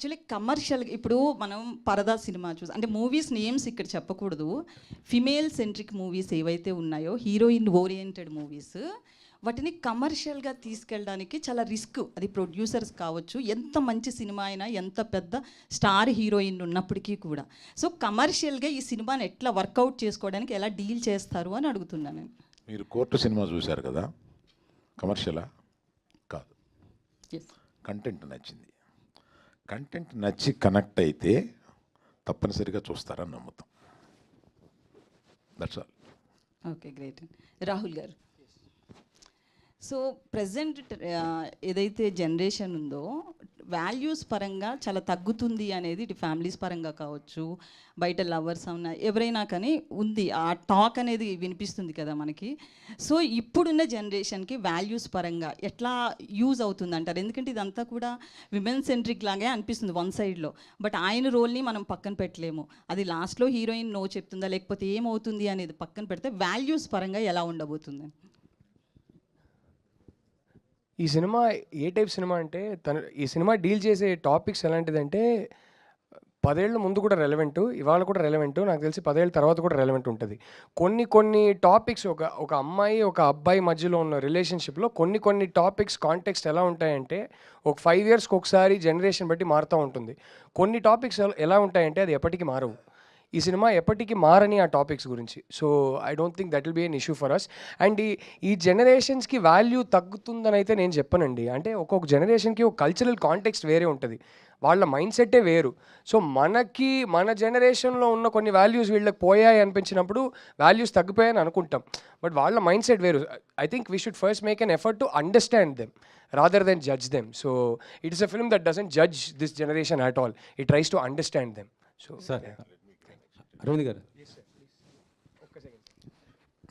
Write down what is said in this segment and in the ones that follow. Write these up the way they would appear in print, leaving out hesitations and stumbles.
Actually commercial ఇప్పుడు మనం పరదా సినిమా అంటే మూవీస్ నేమ్స్ ఇక్కడ చెప్పకూడదు. ఫిమేల్ సెంట్రిక్ మూవీస్ ఏవైతే ఉన్నాయో హీరోయిన్ ఓరియంటెడ్ మూవీస్ వాటిని కమర్షియల్గా తీసుకెళ్ళడానికి చాలా రిస్క్. అది ప్రొడ్యూసర్స్ కావచ్చు, ఎంత మంచి సినిమా అయినా, ఎంత పెద్ద స్టార్ హీరోయిన్ ఉన్నప్పటికీ కూడా. సో కమర్షియల్గా ఈ సినిమాని ఎట్లా వర్కౌట్ చేసుకోవడానికి ఎలా డీల్ చేస్తారు అని అడుగుతున్నాను నేను. మీరు కోర్టు సినిమా చూశారు కదా, కమర్షియలా కాదు, కంటెంట్ నచ్చింది. కంటెంట్ నచ్చి కనెక్ట్ అయితే తప్పనిసరిగా చూస్తారని నమ్ముతాం. That's all. Okay, great. Rahul గారు, సో ప్రజెంట్ ఏదైతే జనరేషన్ ఉందో వాల్యూస్ పరంగా చాలా తగ్గుతుంది అనేది ఇటు ఫ్యామిలీస్ పరంగా కావచ్చు, బయట లవర్స్ అవునా ఎవరైనా కానీ ఉంది, ఆ టాక్ అనేది వినిపిస్తుంది కదా మనకి. సో ఇప్పుడున్న జనరేషన్కి వాల్యూస్ పరంగా ఎట్లా యూజ్ అవుతుంది అంటారు? ఎందుకంటే ఇదంతా కూడా విమెన్ సెంట్రిక్ లాగే అనిపిస్తుంది వన్ సైడ్లో. బట్ ఆయన రోల్ని మనం పక్కన పెట్టలేము. అది లాస్ట్లో హీరోయిన్ నో చెప్తుందా లేకపోతే ఏమవుతుంది అనేది పక్కన పెడితే వాల్యూస్ పరంగా ఎలా ఉండబోతుంది? ఈ సినిమా ఏ టైప్ సినిమా అంటే ఈ సినిమా డీల్ చేసే టాపిక్స్ ఎలాంటిదంటే 10 ఏళ్ళ ముందు కూడా రెలవెంట్, ఇవాళ కూడా రెలవెంట్, నాకు తెలిసి 10 ఏళ్ళ తర్వాత కూడా రెలవెంట్ ఉంటుంది. కొన్ని టాపిక్స్ ఒక అమ్మాయి ఒక అబ్బాయి మధ్యలో ఉన్న రిలేషన్షిప్లో కొన్ని టాపిక్స్ కాంటెక్స్ట్ ఎలా ఉంటాయంటే ఒక 5 ఇయర్స్కి ఒకసారి జనరేషన్ బట్టి మారుతూ ఉంటుంది. కొన్ని టాపిక్స్ ఎలా ఉంటాయంటే అది ఎప్పటికీ మారవు. ఈ సినిమా ఎప్పటికీ మారని ఆ టాపిక్స్ గురించి. So I don't think that will be an issue for us. And ఈ జనరేషన్స్కి వాల్యూ తగ్గుతుందని అయితే నేను చెప్పనండి. అంటే ఒక్కొక్క జనరేషన్కి ఒక కల్చరల్ కాంటెక్స్ట్ వేరే ఉంటుంది, వాళ్ళ మైండ్ సెట్టే వేరు. సో మన జనరేషన్లో ఉన్న కొన్ని వాల్యూస్ వీళ్ళకి పోయాయి అనిపించినప్పుడు వాల్యూస్ తగ్గిపోయాయని అనుకుంటాం, బట్ వాళ్ళ మైండ్ సెట్ వేరు. I think we should first make an effort to understand them rather than judge them. So it is a film that doesn't judge this generation at all. It tries to understand them. So sir, Aravind గారు,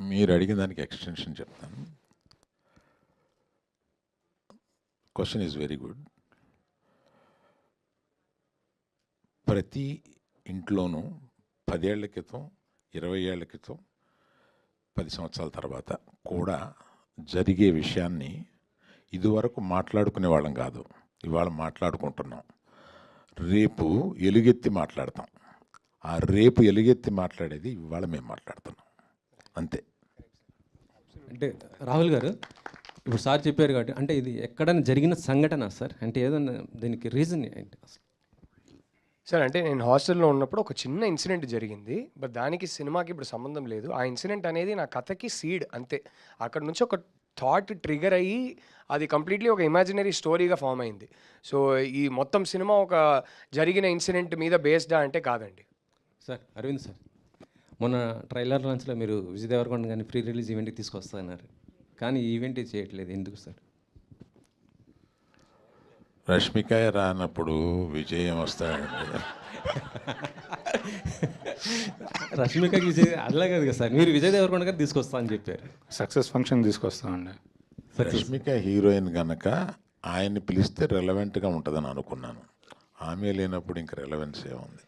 మీరు అడిగిన దానికి extension చెప్తాను. Question is very good. ప్రతి ఇంట్లోనూ 10 ఏళ్ల క్రితం, 20 ఏళ్ల క్రితం, 10 సంవత్సరాల తర్వాత కూడా జరిగే విషయాన్ని ఇదివరకు మాట్లాడుకునే వాళ్ళం కాదు, ఇవాళ మాట్లాడుకుంటున్నాం. రేపు ఎలుగెత్తి మాట్లాడతాం. ఆ రేపు ఎలుగెత్తి మాట్లాడేది ఇవాళ మేము మాట్లాడుతున్నాం, అంతే. అంటే రాహుల్ గారు, ఇప్పుడు సార్ చెప్పారు కాబట్టి అంటే ఇది ఎక్కడైనా జరిగిన సంఘటన సార్? అంటే ఏదన్నా దీనికి రీజన్ ఏంటి అసలు? సార్ అంటే నేను హాస్టల్లో ఉన్నప్పుడు ఒక చిన్న ఇన్సిడెంట్ జరిగింది, బట్ దానికి సినిమాకి ఇప్పుడు సంబంధం లేదు. ఆ ఇన్సిడెంట్ అనేది నా కథకి సీడ్ అంతే. అక్కడ నుంచి ఒక థాట్ ట్రిగర్ అయ్యి అది కంప్లీట్లీ ఒక ఇమాజినరీ స్టోరీగా ఫామ్ అయింది. సో ఈ మొత్తం సినిమా ఒక జరిగిన ఇన్సిడెంట్ మీద బేస్డా అంటే కాదండి. సార్ అరవింద్ సార్, మొన్న ట్రైలర్ లాంచ్లో మీరు విజయ్ దేవరకొండ కానీ ప్రీ రిలీజ్ ఈవెంట్కి తీసుకొస్తారన్నారు, కానీ ఈవెంట్ చేయట్లేదు, ఎందుకు సార్? రష్మిక రానప్పుడు విజయం వస్తాడండి. రష్మికకి విజయ్ అలా కాదు కదా సార్, మీరు విజయ్ దేవరకొండ గారు తీసుకొస్తా అని చెప్పారు. సక్సెస్ ఫంక్షన్ తీసుకొస్తామండి. రష్మిక హీరోయిన్ కనుక ఆయన్ని పిలిస్తే రెలవెంట్గా ఉంటుందని అనుకున్నాను. ఆమె లేనప్పుడు ఇంక రెలవెన్స్ ఏముంది?